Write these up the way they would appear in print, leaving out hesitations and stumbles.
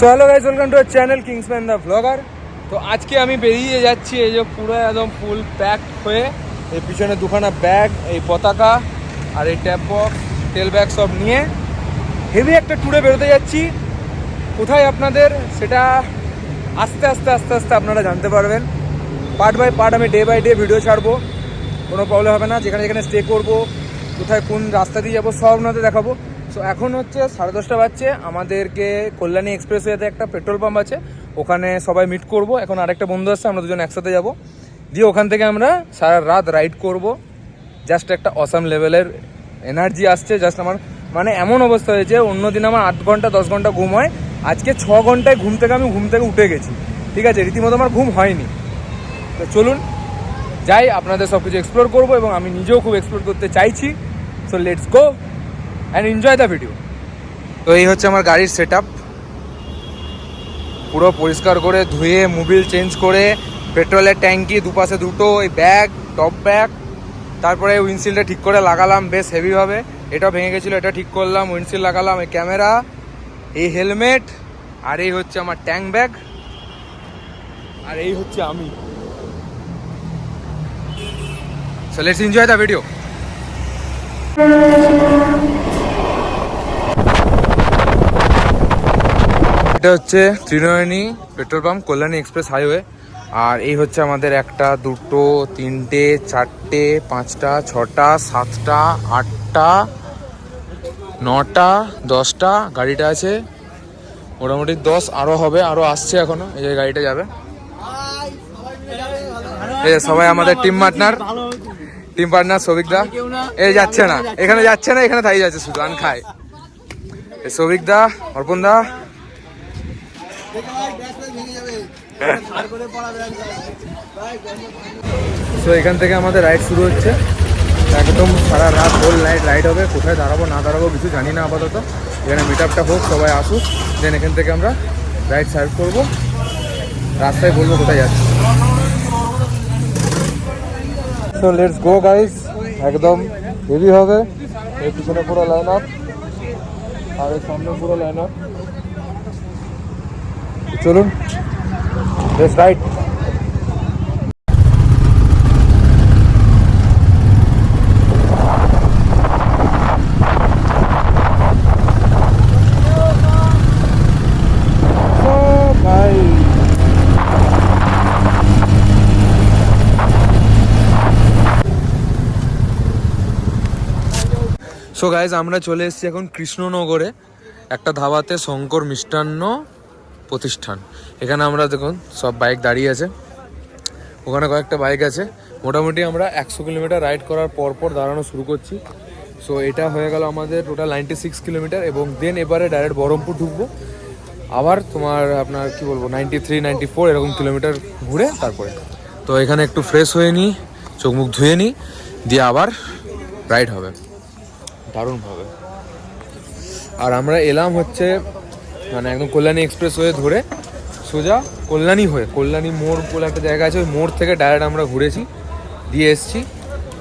So hello guys, welcome to our channel Kingsman the blogger. তো আজকে আমি বেরিয়ে যাচ্ছি এই যে পুরো একদম ফুল প্যাক হয়ে, এই পিছনে দুখানা ব্যাগ, এই পতাকা আর এই ট্যাপ বক্স, তেল ব্যাগ সব নিয়ে হেভি একটা ট্যুরে বেরোতে যাচ্ছি। কোথায় আপনাদের সেটা আস্তে আস্তে আস্তে আস্তে আপনারা জানতে পারবেন। পার্ট বাই পার্ট আমি ডে বাই ডে ভিডিও ছাড়বো, কোনো প্রবলেম হবে না। যেখানে যেখানে স্টে করবো, কোথায় কোন রাস্তা দিয়ে যাবো সব আপনাদের দেখাবো। সো এখন হচ্ছে 10:30 বাজছে, আমাদেরকে কল্যাণী এক্সপ্রেসওয়েতে একটা পেট্রোল পাম্প আছে, ওখানে সবাই মিট করব। এখন আরেকটা বন্ধু আসছে, আমরা দুজন একসাথে যাব, দিয়ে ওখান থেকে আমরা সারা রাত রাইড করব। জাস্ট একটা অসাম লেভেলের এনার্জি আসছে। জাস্ট আমার মানে এমন অবস্থা হয়েছে, অন্যদিন আমার 8 ঘন্টা 10 ঘন্টা ঘুম হয়, আজকে 6 ঘন্টায় ঘুম থেকে উঠে গেছি। ঠিক আছে, রীতিমতো আমার ঘুম হয়নি। তো চলুন যাই, আপনাদের সব কিছু এক্সপ্লোর করবো এবং আমি নিজেও খুব এক্সপ্লোর করতে চাইছি। So let's go and enjoy the video. তো এই হচ্ছে আমার গাড়ির সেট আপ, পুরো পরিষ্কার করে ধুয়ে মোবিল চেঞ্জ করে, পেট্রোলের ট্যাঙ্কি দুপাশে দুটো, এই ব্যাগ টপ ব্যাগ, তারপরে উইন্ডশিল্ডটা ঠিক করে লাগালাম বেশ হেভিভাবে। এটা ভেঙে গেছিলো, এটা ঠিক করলাম, উইন্ডশিল্ড লাগালাম, এই ক্যামেরা, এই হেলমেট, আর এই হচ্ছে আমার ট্যাঙ্ক ব্যাগ, আর এই হচ্ছে আমি। So let's enjoy the video. এটা হচ্ছে Trinayani petrol pump, Kalyani express highway. আর এই হচ্ছে আমাদের 1টা 2টো 3টে 4টে 5টা 6টা 7টা 8টা 9টা 10টা গাড়িটা আছে, মোটামুটি 10 আরও হবে, আরও আসছে এখনো। এই যে গাড়িটা যাবে, এই সবাই আমাদের টিম পার্টনার সৌভিক দা। এই যাচ্ছে না, এখানে যাচ্ছে না, এখানে থাই যাচ্ছে শুধু আন খায়। সৌভিক দা, অর্পণ দা। তো এখান থেকে আমাদের রাইড শুরু হচ্ছে, একদম সারা রাত হোল নাইট রাইড হবে। কোথায় দাঁড়াবো না দাঁড়াবো কিছু জানি না আপাতত। এখানে মিট আপটা হোক, সবাই আসুক, দেন এখান থেকে আমরা রাইড সার্ভ করবো, রাস্তায় বলবো কোথায় যাচ্ছি। সো লেটস গো গাইস, একদম হেভি হবে। এর পিছনে পুরো লাইন আপ, আর এর সামনে পুরো লাইন আপ। চলুন লেটস রাইড। সো গাইজ, আমরা চলে এসেছি এখন কৃষ্ণনগরে একটা ধাবাতে, শঙ্কর মিষ্টান্ন প্রতিষ্ঠান। এখানে আমরা দেখুন সব বাইক দাঁড়িয়ে আছে, ওখানে কয়েকটা বাইক আছে। মোটামুটি আমরা 100 কিলোমিটার রাইড করার পর দাঁড়ানো শুরু করছি। সো এটা হয়ে গেল আমাদের টোটাল 96 কিলোমিটার, এবং দেন এবারে ডাইরেক্ট বহরমপুর ঢুকবো। আবার আপনার কি বলবো 93 94 এরকম কিলোমিটার ঘুরে তারপরে। তো এখানে একটু ফ্রেশ হয়ে নিই, চোখ মুখ ধুয়ে নিই, দিয়ে আবার রাইড হবে দারুণভাবে। আর আমরা এলাম হচ্ছে মানে একদম কল্যাণী এক্সপ্রেস হয়ে ধরে সোজা কল্যাণী মোড় বলে একটা জায়গা আছে, ওই মোড় থেকে ডাইরেক্ট আমরা ঘুরেছি, দিয়ে এসছি।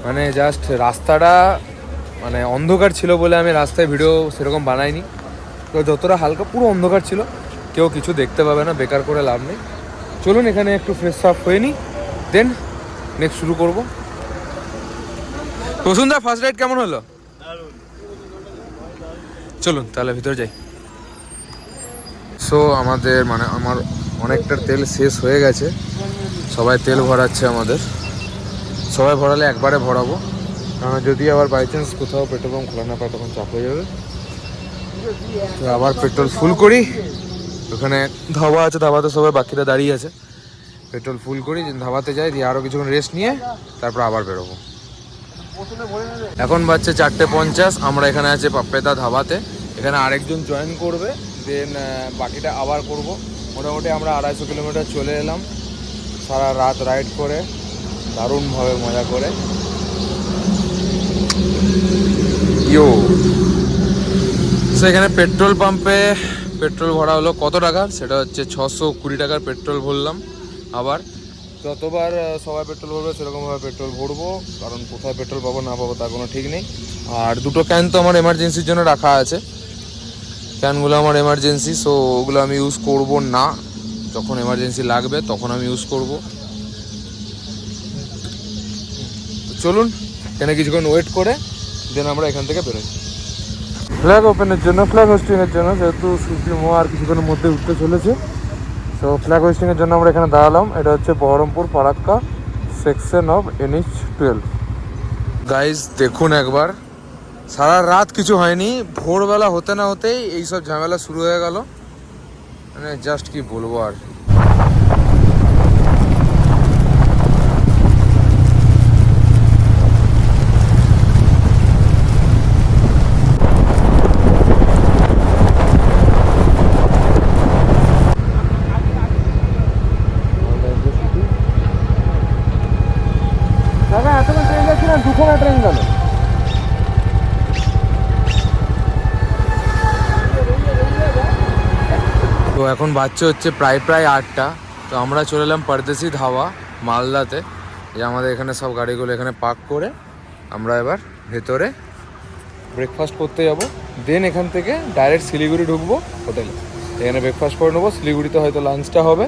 মানে জাস্ট রাস্তাটা মানে অন্ধকার ছিল বলে আমি রাস্তায় ভিডিও সেরকম বানাইনি। তো যতটা হালকা পুরো অন্ধকার ছিল, কেউ কিছু দেখতে পাবে না, বেকার করে লাভ নেই। চলুন এখানে একটু ফ্রেশ আপ হয়ে নিই, দেন নেক্সট শুরু করবো। বসুন্ধরা ফার্স্ট রাইড কেমন হলো? চলুন তাহলে ভিতরে যাই। সো আমাদের মানে আমার অনেকটার তেল শেষ হয়ে গেছে, সবাই তেল ভরাচ্ছে আমাদের। সবাই ভরালে একবারে ভরাবো, কারণ যদি আবার বাই চান্স কোথাও পেট্রোল পাম্প খোলা না পায় তখন চাপ হয়ে যাবে। তো আবার পেট্রোল ফুল করি, ওখানে ধাবা আছে, ধাবাতে সবাই বাকিরা দাঁড়িয়ে আছে। পেট্রোল ফুল করি, ধাবাতে যাই, দিয়ে আরও কিছুক্ষণ রেস্ট নিয়ে তারপর আবার বেরোবো। এখন বাজছে 4:50, আমরা এখানে আছি পাপ্পেদা ধাবাতে। এখানে আরেকজন জয়েন করবে, দেন বাকিটা আবার করব। মোটামুটি আমরা 250 কিলোমিটার চলে এলাম সারা রাত রাইড করে, দারুণভাবে মজা করে। সো এখানে পেট্রোল পাম্পে পেট্রোল ভরা হলো কত টাকার, সেটা হচ্ছে 620 টাকার পেট্রোল ভরলাম। আবার যতবার সবাই পেট্রোল ভরবে সেরকমভাবে পেট্রোল ভরবো, কারণ কোথায় পেট্রোল পাবো না পাবো তার কোনো ঠিক নেই। আর 2টো ক্যান তো আমার এমার্জেন্সির জন্য রাখা আছে, ক্যানগুলো আমার এমার্জেন্সি, সো ওগুলো আমি ইউজ করব না। যখন এমার্জেন্সি লাগবে তখন আমি ইউজ করব। তো চলুন এখানে কিছুক্ষণ ওয়েট করে দেন আমরা এখান থেকে বেরোই ফ্ল্যাগ ওপেনের জন্য, ফ্ল্যাগ হোস্টিংয়ের জন্য, যেহেতু সুপ্রিমো আর কিছুক্ষণের মধ্যে উঠতে চলেছে। তো ফ্ল্যাগ হোস্টিংয়ের জন্য আমরা এখানে দাঁড়ালাম। এটা হচ্ছে Baharampur Farakka section of NH-12। Guys দেখুন একবার, সারা রাত কিছু হয়নি, ভোরবেলা হতে না হতেই এইসব ঝামেলা শুরু হয়ে গেল। মানে জাস্ট কি বলবো আর। দাদা এতক্ষণ ট্রেন যাচ্ছিলাম, দুখানা ট্রেন গেল। তো এখন বাচ্চা হচ্ছে প্রায় 8টা। তো আমরা চলে এলাম পরদেশি ধাবা মালদাতে, যে আমাদের এখানে সব গাড়িগুলো এখানে পার্ক করে আমরা এবার ভেতরে ব্রেকফাস্ট করতে যাব। দেন এখান থেকে ডাইরেক্ট শিলিগুড়ি ঢুকবো হোটেলে, এখানে ব্রেকফাস্ট করে নেবো। শিলিগুড়িতে হয়তো লাঞ্চটা হবে।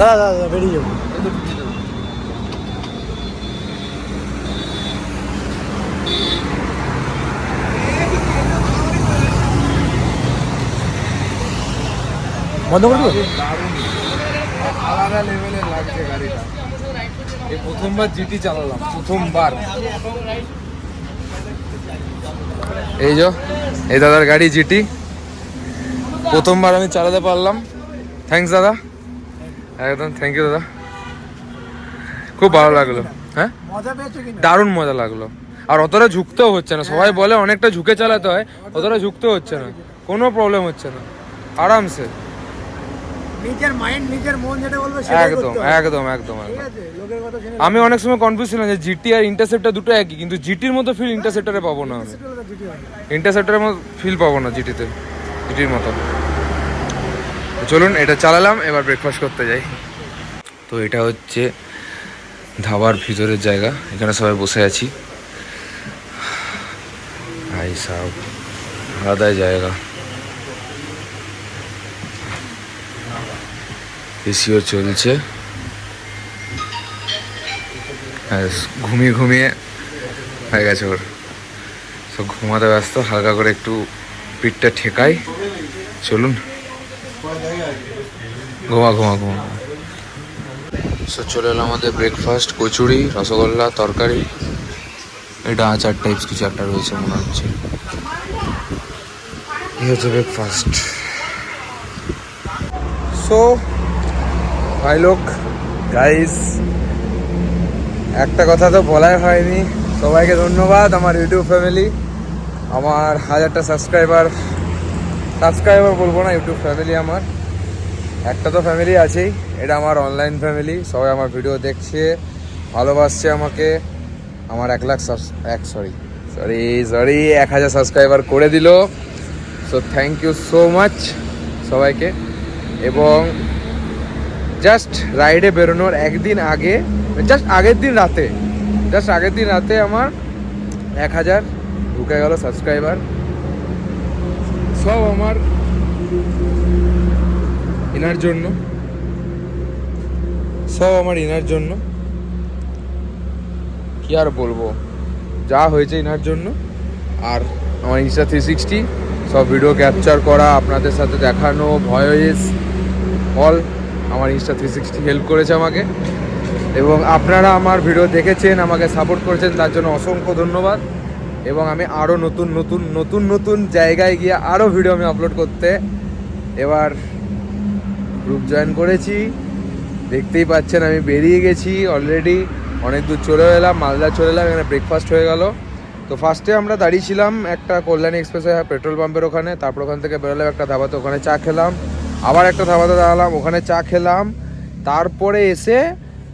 দাদা বেরিয়ে যাবো। বন্ধ করে দেবো। আলাদা লেভেলের লাগছে গাড়িটা। এই প্রথমবার জিটি চালালাম, প্রথমবার। এই যে এই দাদার গাড়ি জিটি, প্রথমবার আমি চালাতে পারলাম। থ্যাঙ্কস দাদা, একদম থ্যাংক ইউ দাদা, খুব ভালো লাগলো। হ্যাঁ দারুণ মজা লাগলো। আর অতটা ঝুঁকতেও হচ্ছে না, সবাই বলে অনেকটা ঝুঁকে চালাতে হয়, অতটা ঝুঁকতেও হচ্ছে না, কোনো প্রবলেম হচ্ছে না, আরামসে। নিজের মাইন্ড নিজের মন যেটা বলবে সেটাই একদম করতে হবে। একদম একদম ঠিক আছে, লোকের কথা শুনে আমি অনেক সময় কনফিউজ ছিলাম যে জিটি আর ইন্টারসেপ্টর দুটো একই, কিন্তু জিটির মতো ফিল ইন্টারসেপ্টরে পাবো না আমি। ইন্টারসেপ্টরের মতো ফিল পাবো না জিটিতে, জিটির মতো। চলুন এটা চালালাম, এবার ব্রেকফাস্ট করতে যাই। তো এটা হচ্ছে ধাবার ভিতরের জায়গা, এখানে সবাই বসে আছি। ভাই সাহেব আলাদাই জায়গা, এসিও চলছে। ঘুমিয়ে ঘুমিয়ে হয়ে গেছে ওর, সব ঘুমাতে ব্যস্ত, হালকা করে একটু পিঠটা ঠেকাই। চলুন ঘুমা ঘুমা ঘুমা। সো চলে এলো আমাদের ব্রেকফাস্ট, কচুরি, রসগোল্লা, তরকারি, এটা আচার টাইপস কিছু একটা রয়েছে মনে হচ্ছে। এই হচ্ছে ব্রেকফাস্ট। সো ভাই লোক গাইস, একটা কথা তো বলাই হয়নি, সবাইকে ধন্যবাদ। আমার ইউটিউব ফ্যামিলি, আমার 1000টা সাবস্ক্রাইবার বলবো না, ইউটিউব ফ্যামিলি আমার একটা তো ফ্যামিলি আছেই, এটা আমার অনলাইন ফ্যামিলি। সবাই আমার ভিডিও দেখছে, ভালোবাসছে আমাকে। আমার 1000 সাবস্ক্রাইবার করে দিল। So thank you so much সবাইকে। এবং জাস্ট রাইডে বেরোনোর একদিন আগে, জাস্ট আগের দিন রাতে আমার 1000 ঢুকে গেল সাবস্ক্রাইবার। সব আমার ইনার জন্য, কি আর বলবো, যা হয়েছে ইনার জন্য। আর আমার ইনস্টা 360 সব ভিডিও ক্যাপচার করা, আপনাদের সাথে দেখানো, ভয়েস অল, আমার ইনস্টা 360 হেল্প করেছে আমাকে। এবং আপনারা আমার ভিডিও দেখেছেন, আমাকে সাপোর্ট করেছেন, তার জন্য অসংখ্য ধন্যবাদ। এবং আমি আরও নতুন নতুন নতুন নতুন জায়গায় গিয়ে আরও ভিডিও আমি আপলোড করতে এবার গ্রুপ জয়েন করেছি। দেখতেই পাচ্ছেন আমি বেরিয়ে গেছি অলরেডি, অনেক দূর চলে এলাম, মালদা চলে এলাম। এখানে ব্রেকফাস্ট হয়ে গেল। তো ফার্স্টে আমরা দাঁড়িয়েছিলাম একটা কল্যাণী এক্সপ্রেসে পেট্রোল পাম্পের ওখানে, তারপর ওখান থেকে বেরোলাম একটা ধাবাতে, ওখানে চা খেলাম, আবার একটা ধাবাতে দাঁড়ালাম, ওখানে চা খেলাম, তারপরে এসে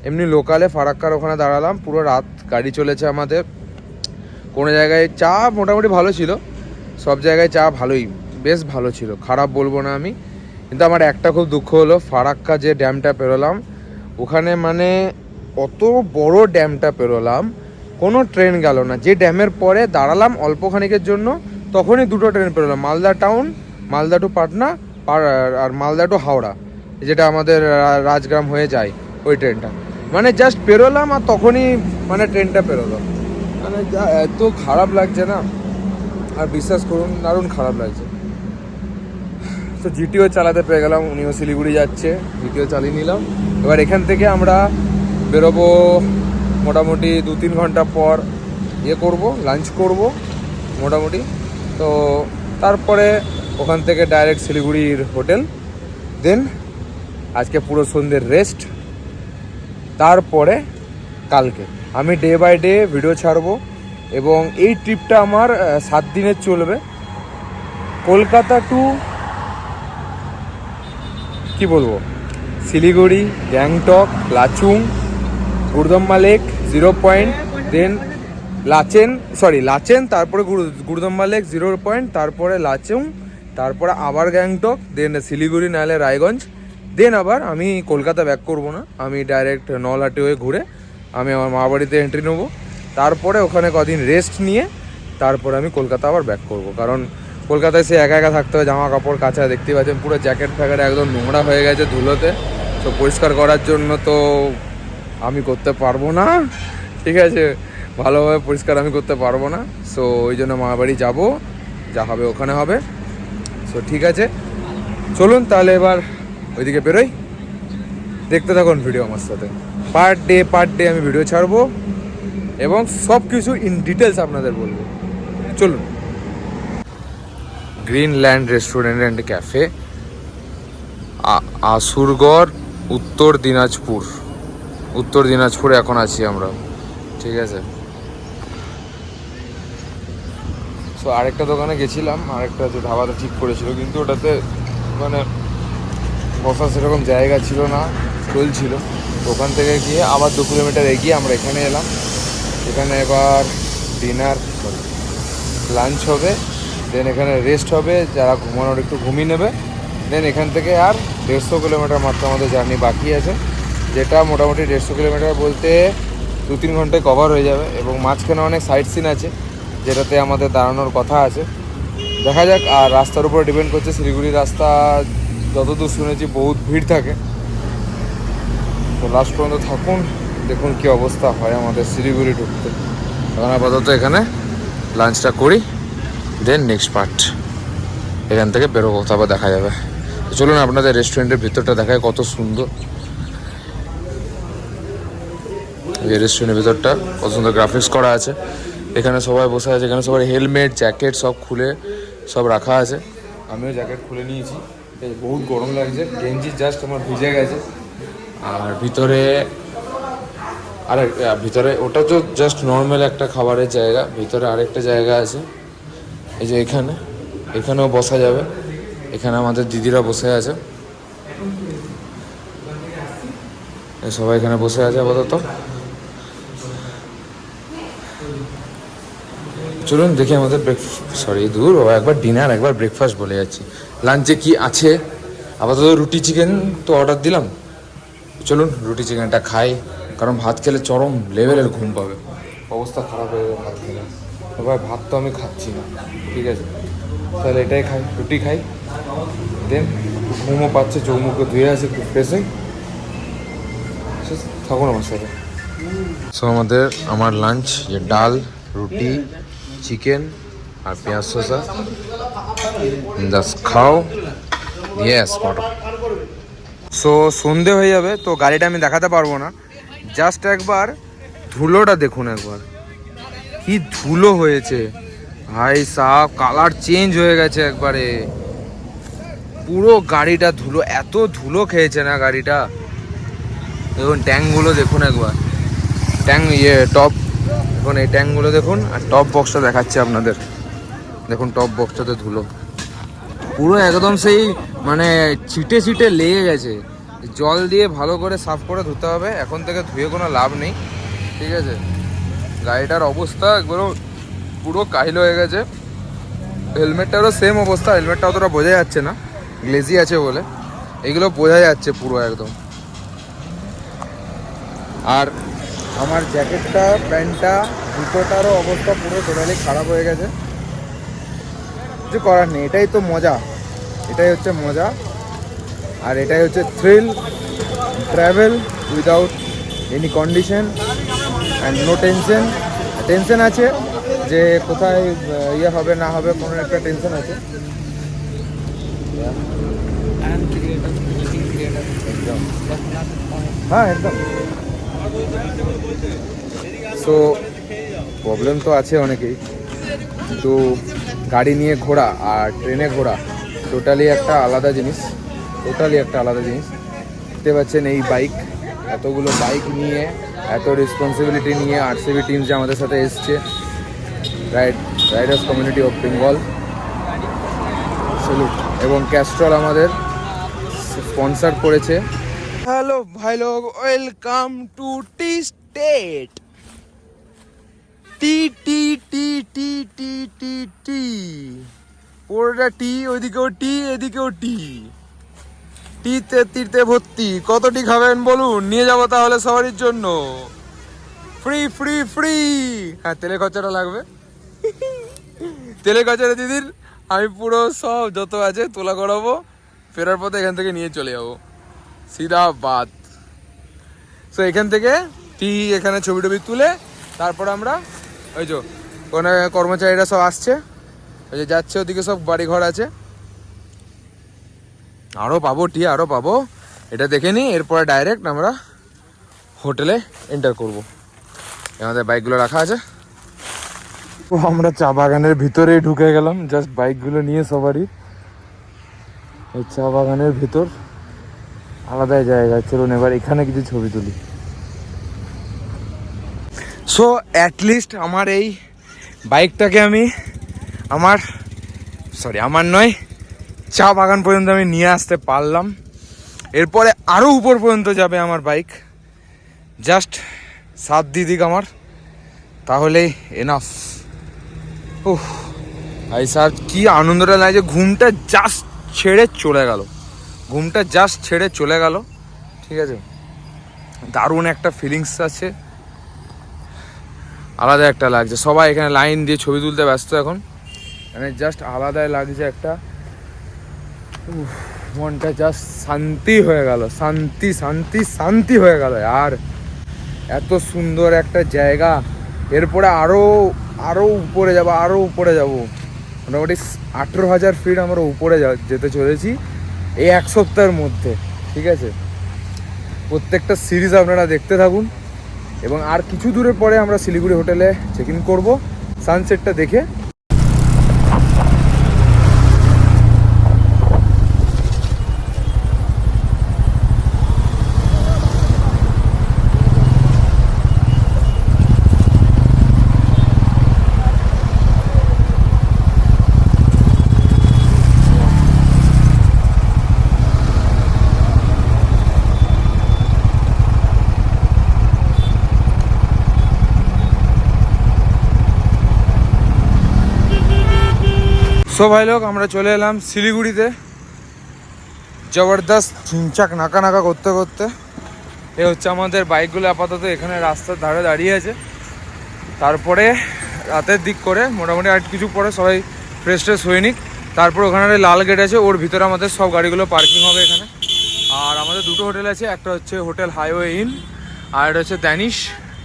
এমনি লোকালে ফারাক্কার ওখানে দাঁড়ালাম। পুরো রাত গাড়ি চলেছে আমাদের। কোনো জায়গায় চা মোটামুটি ভালো ছিল, সব জায়গায় চা ভালোই, বেশ ভালো ছিল, খারাপ বলবো না আমি। কিন্তু আমার একটা খুব দুঃখ হলো, ফারাক্কা যে ড্যামটা পেরোলাম ওখানে, মানে অত বড় ড্যামটা পেরোলাম, কোনো ট্রেন গেল না। যে ড্যামের পরে দাঁড়ালাম অল্প খানিকের জন্য, তখনই দুটো ট্রেন পেরোলাম, মালদা টাউন, মালদা টু পাটনা, আর মালদা টু হাওড়া, যেটা আমাদের রাজগ্রাম হয়ে যায় ওই ট্রেনটা। মানে জাস্ট পেরোলাম আর তখনই মানে ট্রেনটা পেরোলো। মানে যা এত খারাপ লাগছে না, আর বিশ্বাস করুন দারুণ খারাপ লাগছে। তো জিটিও চালাতে পেয়ে গেলাম, উনিও শিলিগুড়ি যাচ্ছে, জিটিও চালিয়ে নিলাম। এবার এখান থেকে আমরা বেরোবো মোটামুটি 2-3 ঘন্টা পর, করব লাঞ্চ করব মোটামুটি। তো তারপরে ওখান থেকে ডাইরেক্ট শিলিগুড়ির হোটেল, দেন আজকে পুরো সন্ধ্যের রেস্ট। তারপরে কালকে আমি ডে বাই ডে ভিডিও ছাড়বো, এবং এই ট্রিপটা আমার 7 দিনের চলবে। কলকাতা টু কি বলবো, শিলিগুড়ি, গ্যাংটক, লাচুং, গুরদম্বা লেক, 0 পয়েন্ট, দেন লাচেন, তারপরে গুরদম্বা লেক 0 পয়েন্ট, তারপরে লাচুং, তারপরে আবার গ্যাংটক, দেন শিলিগুড়ি নাহলে রায়গঞ্জ, দেন আবার আমি কলকাতা ব্যাক করব না, আমি ডাইরেক্ট নলহাটি হয়ে ঘুরে আমি আমার মা বাড়িতে এন্ট্রি নেবো। তারপরে ওখানে কদিন রেস্ট নিয়ে তারপরে আমি কলকাতা আবার ব্যাক করব। কারণ কলকাতায় সে একা একা থাকতে হয়, জামা কাপড় কাচা, দেখতেই পাচ্ছেন পুরো জ্যাকেট ফ্যাকেট একদম নোংরা হয়ে গেছে ধুলোতে। তো পরিষ্কার করার জন্য তো আমি করতে পারবো না, ঠিক আছে, ভালোভাবে পরিষ্কার আমি করতে পারবো না। সো ওই জন্য মা বাড়ি যাবো, যা হবে ওখানে হবে। সো ঠিক আছে, চলুন তাহলে এবার ওইদিকে বেরোই। দেখতে থাকুন ভিডিও আমার সাথে, পার ডে আমি ভিডিও ছাড়বো এবং সব কিছু ইন ডিটেলস আপনাদের বলবো। চলুন। গ্রিনল্যান্ড রেস্টুরেন্ট অ্যান্ড ক্যাফে, আসুরগড়, উত্তর দিনাজপুরে এখন আছি আমরা, ঠিক আছে। সো আরেকটা দোকানে গেছিলাম, আরেকটা যে ধাবাটা ঠিক করেছিল, কিন্তু ওটাতে মানে বসার সেরকম জায়গা ছিল না, চলছিল। তো ওখান থেকে গিয়ে আবার 2 কিলোমিটার এগিয়ে আমরা এখানে এলাম। এখানে এবার লাঞ্চ হবে, দেন এখানে রেস্ট হবে, যারা ঘুমানোর একটু ঘুমিয়ে নেবে। দেন এখান থেকে আর 150 কিলোমিটার মাত্র আমাদের জার্নি বাকি আছে, যেটা মোটামুটি 150 কিলোমিটার বলতে 2-3 ঘন্টায় কভার হয়ে যাবে। এবং মাঝখানে অনেক সাইট সিন আছে যেটাতে আমাদের দাঁড়ানোর কথা আছে, দেখা যাক। আর রাস্তার উপরে ডিপেন্ড করছে, শিলিগুড়ির রাস্তা যতদূর শুনেছি বহুত ভিড় থাকে। তো লাস্ট পর্যন্ত থাকুন, দেখুন কী অবস্থা হয় আমাদের শিলিগুড়ি ঢুকতে। এখন আপাতত এখানে লাঞ্চটা করি, দেন নেক্সট পার্ট এখান থেকে বেরোবো, তারপর দেখা যাবে। চলুন আপনাদের রেস্টুরেন্টের ভিতরটা দেখায়, কত সুন্দর এই রেস্টুরেন্টের ভিতরটা, কত সুন্দর গ্রাফিক্স করা আছে। এখানে সবাই বসে আছে, এখানে সবাই হেলমেট জ্যাকেট সব খুলে সব রাখা আছে। আমিও জ্যাকেট খুলে নিয়েছি, বহুত গরম লাগছে, গেঞ্জি জাস্ট আমার ভিজে গেছে। আর ভিতরে ওটা তো জাস্ট নর্মাল একটা খাবারের জায়গা, ভিতরে আরেকটা জায়গা আছে, এই যে এখানেও বসা যাবে। এখানে আমাদের দিদিরা বসে আছে, সবাই এখানে বসে আছে আপাতত। চলুন দেখি আমাদের একবার ডিনার একবার ব্রেকফাস্ট বলে যাচ্ছি, লাঞ্চে কি আছে। আপাতত রুটি চিকেন তো অর্ডার দিলাম, চলুন রুটি চিকেনটা খাই, কারণ ভাত খেলে চরম লেভেলের ঘুম পাবে, অবস্থা খারাপ হয়ে যাবে ভাত খেলে। ভাই ভাত তো আমি খাচ্ছি না, ঠিক আছে, তাহলে এটাই খাই, রুটি খাই, দেন ঘুমও পাচ্ছে, চৌমুখে ধুয়ে আছে, একটু ফ্রেশ হই। থাকুন আমার সাথে। সো আমার লাঞ্চ, যে ডাল, রুটি, চিকেন আর পেঁয়াজ শসা, জাস্ট খাও, ইয়েস মটর। সো সন্ধে হয়ে যাবে, তো গাড়িটা আমি দেখাতে পারবো না, জাস্ট একবার ধুলোটা দেখুন, একবার কি ধুলো হয়েছে। ভাই সাহেব কালার চেঞ্জ হয়ে গেছে একবারে, পুরো গাড়িটা ধুলো, এত ধুলো খেয়েছে না গাড়িটা। দেখুন ট্যাঙ্কগুলো দেখুন একবার, ট্যাঙ্ক টপ, দেখুন এই ট্যাঙ্কগুলো দেখুন, আর টপ বক্সটা দেখাচ্ছে আপনাদের, দেখুন টপ বক্সটাতে ধুলো পুরো একদম সেই মানে ছিটে ছিটে লেগে গেছে। জল দিয়ে ভালো করে সাফ করে ধুতে হবে, এখন থেকে ধুয়ে কোনো লাভ নেই, ঠিক আছে। গাড়িটার অবস্থা একবার পুরো কাহিল হয়ে গেছে। হেলমেটটারও সেম অবস্থা, হেলমেটটা অতটা বোঝা যাচ্ছে না, গ্লেজি আছে বলে, এগুলো বোঝা যাচ্ছে পুরো একদম। আর আমার জ্যাকেটটা, প্যান্টটা, জুতোটারও অবস্থা পুরো টোটালি খারাপ হয়ে গেছে। কিছু করার নেই, এটাই তো মজা, এটাই হচ্ছে মজা, আর এটাই হচ্ছে thrill, travel without any condition and no tension. Tension আছে যে কোথায় ইয়ে হবে না হবে, কোনো একটা টেনশন আছে। হ্যাঁ একদম। সো প্রবলেম তো আছে অনেকেই, কিন্তু গাড়ি নিয়ে ঘোরা আর ট্রেনে ঘোরা টোটালি একটা আলাদা জিনিস, টোটালি একটা আলাদা জিনিস। দেখতে পাচ্ছেন এই বাইক, এতগুলো বাইক নিয়ে, এত রেসপন্সিবিলিটি নিয়ে আরসিবি টিম যে আমাদের সাথে এসছে, Riders community of Bengal, salute. এবং ক্যাস্ট্রল আমাদের স্পন্সর করেছে। হ্যালো ভাই লোক, ওয়েলকাম টু টি স্টেট। টি টি টি টি টি টি টি, পুরোটা টি, ওইদিকেও টি, এদিকেও টি, টিতে তীরতে ভর্তি। কত টি খাবেন বলুন, নিয়ে যাবো তাহলে সবারই জন্য, ফ্রি ফ্রি ফ্রি। হ্যাঁ তেলে খরচাটা লাগবে, তেলে খরচাটা দিদির, আমি পুরো সব যত আছে তোলা করাবো, ফেরার পথে এখান থেকে নিয়ে চলে যাবো সিধা বাত। সো এখান থেকে টি এখানে ছবি টবি তুলে তারপর আমরা ওই যে ওখানে কর্মচারীরা সব আসছে, ওই যে যাচ্ছে ওদিকে, সব বাড়ি ঘর আছে। আরও পাবো টি, আরও পাবো, এটা দেখে নিই, এরপরে ডাইরেক্ট আমরা হোটেলে এন্টার করব। আমাদের বাইকগুলো রাখা আছে। তো আমরা চা বাগানের ভিতরেই ঢুকে গেলাম, জাস্ট বাইকগুলো নিয়ে সবারই। এই চা বাগানের ভিতর আলাদাই জায়গা, চলুন এবার এখানে কিছু ছবি তুলি। সো অ্যাটলিস্ট আমার এই বাইকটাকে আমি আমার নয়, চা বাগান পর্যন্ত আমি নিয়ে আসতে পারলাম। এরপরে আরও উপর পর্যন্ত যাবে আমার বাইক, জাস্ট সাথ দিয়ে দিক আমার, তাহলেই এনাফ। ওহ ভাই স্যার কি আনন্দটা লাগছে, ঘুমটা জাস্ট ছেড়ে চলে গেল, ঘুমটা জাস্ট ছেড়ে চলে গেল, ঠিক আছে। দারুণ একটা ফিলিংস আছে, আলাদা একটা লাগছে। সবাই এখানে লাইন দিয়ে ছবি তুলতে ব্যস্ত এখন, মানে জাস্ট আলাদাই লাগছে একটা। মনটা জাস্ট শান্তি হয়ে গেল, শান্তি শান্তি শান্তি হয়ে গেল। আর এত সুন্দর একটা জায়গা, এরপরে আরও আরও উপরে যাবো, আরও উপরে যাব, মোটামুটি 18,000 ফিট আমরা উপরে যেতে চলেছি এই এক সপ্তাহের মধ্যে, ঠিক আছে। প্রত্যেকটা সিরিজ আপনারা দেখতে থাকুন, এবং আর কিছু দূরের পরে আমরা শিলিগুড়ি হোটেলে চেক ইন করবো সানসেটটা দেখে। সো ভাই লোক, আমরা চলে এলাম শিলিগুড়িতে, জবরদস্ত ঝিমচাক নাকা নাকা করতে করতে। এ হচ্ছে আমাদের বাইকগুলো আপাতত এখানে রাস্তার ধারে দাঁড়িয়ে আছে। তারপরে রাতের দিক করে মোটামুটি আর কিছু পরে সবাই ফ্রেশ ট্রেশ হয়ে নিক, তারপর ওখানে লাল গেট আছে, ওর ভিতরে আমাদের সব গাড়িগুলো পার্কিং হবে এখানে। আর আমাদের দুটো হোটেল আছে, একটা হচ্ছে হোটেল হাইওয়ে ইন, আর একটা হচ্ছে ড্যানিশ।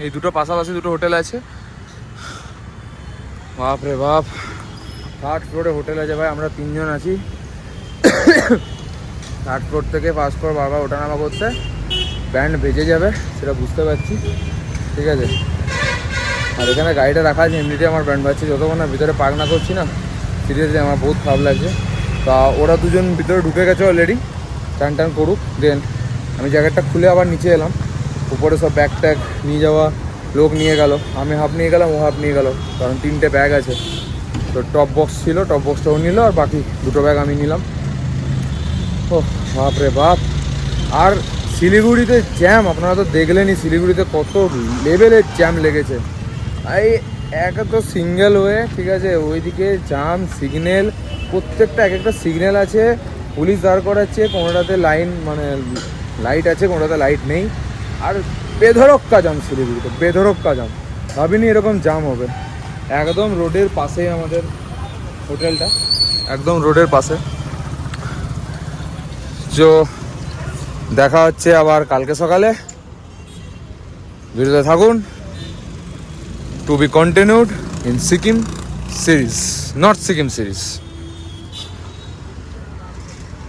এই দুটো পাশাপাশি দুটো হোটেল আছে। বাপ রে বাপ, 3rd ফ্লোরে হোটেল আছে ভাই, আমরা 3 জন আছি। 3rd ফ্লোর থেকে 1st ফ্লোর বারবার ওঠানামা করতে ব্যান্ড বেজে যাবে, সেটা বুঝতে পারছি, ঠিক আছে। আর এখানে গাড়িটা রাখা আছে, এমনিতে আমার ব্যান্ড বাজছে, যতক্ষণ না ভিতরে পার্ক না করছি না, সিরিয়াসলি আমার বহুত খারাপ লাগছে। তা ওরা দুজন ভিতরে ঢুকে গেছে অলরেডি, টান টান করুক। দেন আমি জ্যাকেটটা খুলে আবার নিচে এলাম। উপরে সব ব্যাগ ট্যাগ নিয়ে যাওয়া লোক নিয়ে গেল, আমি হাফ নিয়ে গেলাম, ও হাফ নিয়ে গেল, কারণ 3টে ব্যাগ আছে। তো টপ বক্স ছিল, টপ বক্সটাও নিল, আর বাকি 2টো ব্যাগ আমি নিলাম। ও বাপ রে বাপ! আর শিলিগুড়িতে জ্যাম আপনারা তো দেখলেনই, শিলিগুড়িতে কত লেভেলের জ্যাম লেগেছে। এই এক তো সিঙ্গেল ওয়ে, ঠিক আছে, ওইদিকে জাম, সিগন্যাল, প্রত্যেকটা এক একটা সিগন্যাল আছে, পুলিশ দাঁড় করাচ্ছে, কোনোটাতে লাইন মানে লাইট আছে, কোনোটাতে লাইট নেই। আর বেধড়ক জাম শিলিগুড়িতে, বেধড়ক জাম, ভাবিনি এরকম জাম হবে। একদম রোডের পাশেই আমাদের হোটেলটা, একদম রোডের পাশে। তো দেখা হচ্ছে আবার কালকে সকালে, ভিডিওতে থাকুন। To be continued in Sikkim series, north Sikkim series.